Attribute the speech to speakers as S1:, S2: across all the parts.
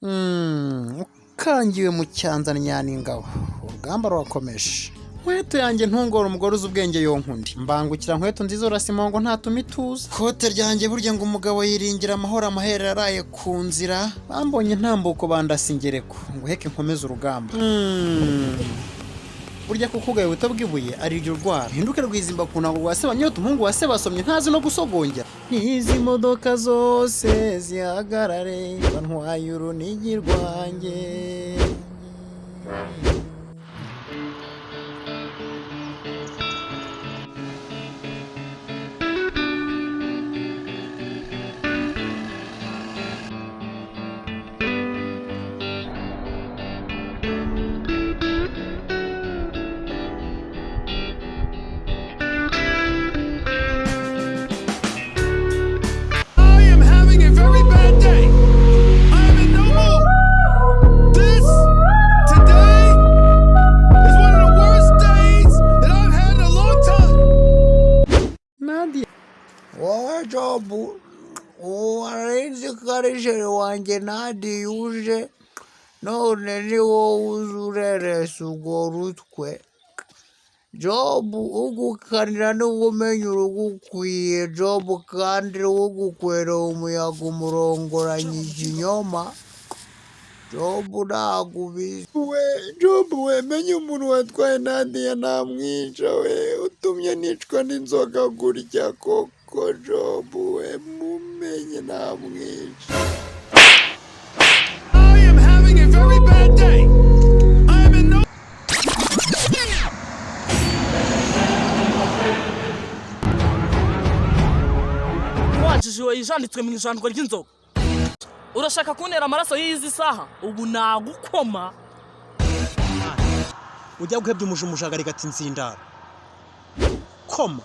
S1: ukangiwe mu cyanzanya n'ingabo urugamba rurakomeje. Nkweto yanjye ntungora umugore uzi ubwenge yonkundi mbangukira nkweto nziza urasimongo ntatuma ituza. Kote ryanjye burya ngo umugabo yiringira amahoro amahera yaraye ku nzira bambonye ntambuko bandasa ingereko ngo heke nkomeze urugamba. Burya kuko ugaye buto bw'ibuye ariryo rwara hinduke rwizimba ku ntango rwa sebanyota umuhungu wa se basomye ntazi no gusogongera. N'izi modoka zose zihagarare bantwaye urunigi rwanjye. Jobu warenze karishere wanjye nadi yuje none ni wowe uzureresa urwo rutwe. Jobu ugukanira n'ubumenya urugukwiye Jobu kandi ugukwera umuyaga umurongoranya ikinyoma. Jobu nagubize Jobu wemenye umuntu watwaye Nadia namwica we utumye nicwa n'inzoga gurya koko Jobu we mumenye namwica.
S2: I am having a very bad day. I am in no
S3: Wajiwe ijanditswe mu ijandwa ry'inzoga. Urashaka kuntera amaraso y'izi saha ubu nagukoma.
S1: Ujya guhebya umushagari gati ntsindara koma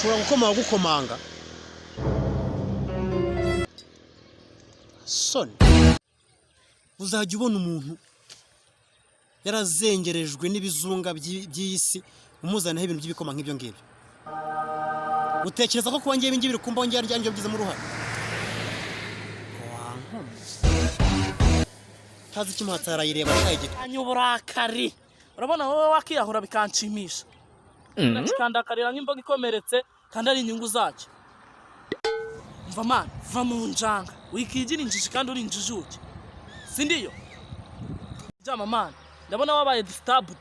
S1: shobora gukoma wagukomanga soni. Uzajya ubona umuntu yarazengerejwe n'ibizunga by'isi umuzanaho ibintu by'ibikoma nk'ibyo ngibyo utekereza ko kuba ngiye ibingibi kumba wongera ryanjye byize mu ruhare tazi kimuhatara yireba shaye
S3: Anyuburakari urabona wowe wakiyahura bikanshimisha. Ndakandakarira nk'imboga ikomeretse kandi ari inyungu zacyo. Mva man va mu njanga wikigira injiji kandi uri injijuke sindiyo jama man ndabona wabaye disturbed.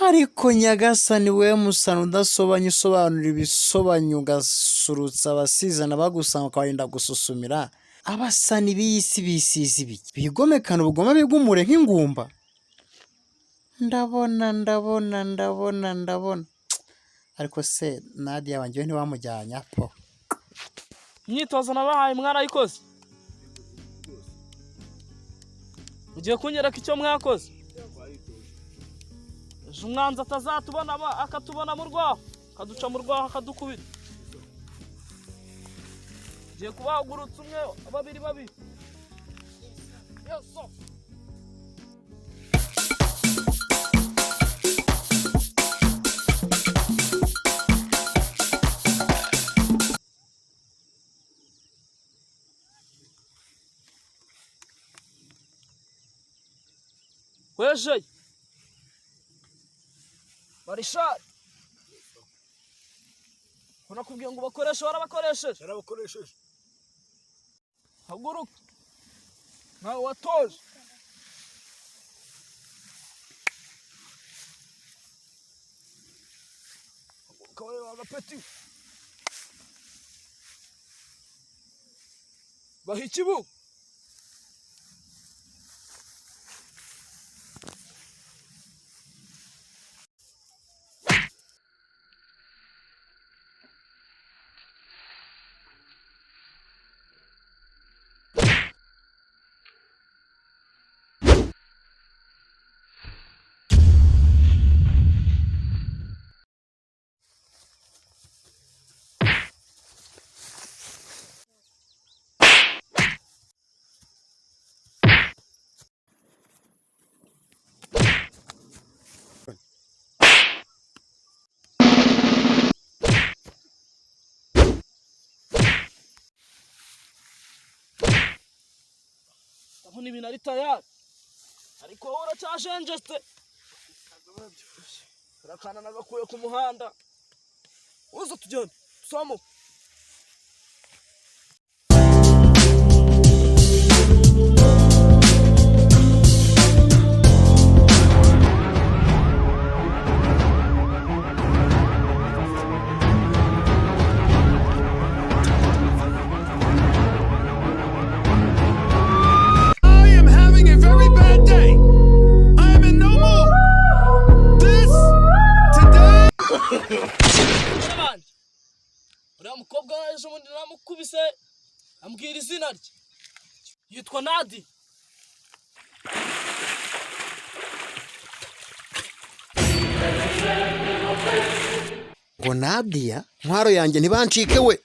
S1: ariko nyagasani we musana udasobanya usobanura ibisobanyo ugasurutsa abasizana bagusanga ukabarinda gususumira. Abasani b'iyisi bisize ibiki bigomekana ubugome bw'umure nk'ingumba. Ndabona ariko se Nadia wanjye ntiwamujyanya po.
S3: Imyitozo nabahaye mwarayikoze? Ugiye kunyereka icyo mwakoze? Ejo umwanzi atazatubona akatubona mu rwaho, akaduca mu rwaho akadukubita. Ugiye kubahagurutsa umwe babiri. Yeso. Weje Marishal Unakubwiye ngo bakoreshe warabakoresheje haguruka nawe watoje kawe wagapeti bahikibu Huni binari tayari ariko wowe uracyashenjeste urakana nagakuye ku muhanda uza tujyane tusamuka. Umukobwa ejo bundi namukubise ambwira izina rye yitwa Nadia.
S1: Ngo Nadia ntwaro yanjye ntibancike we.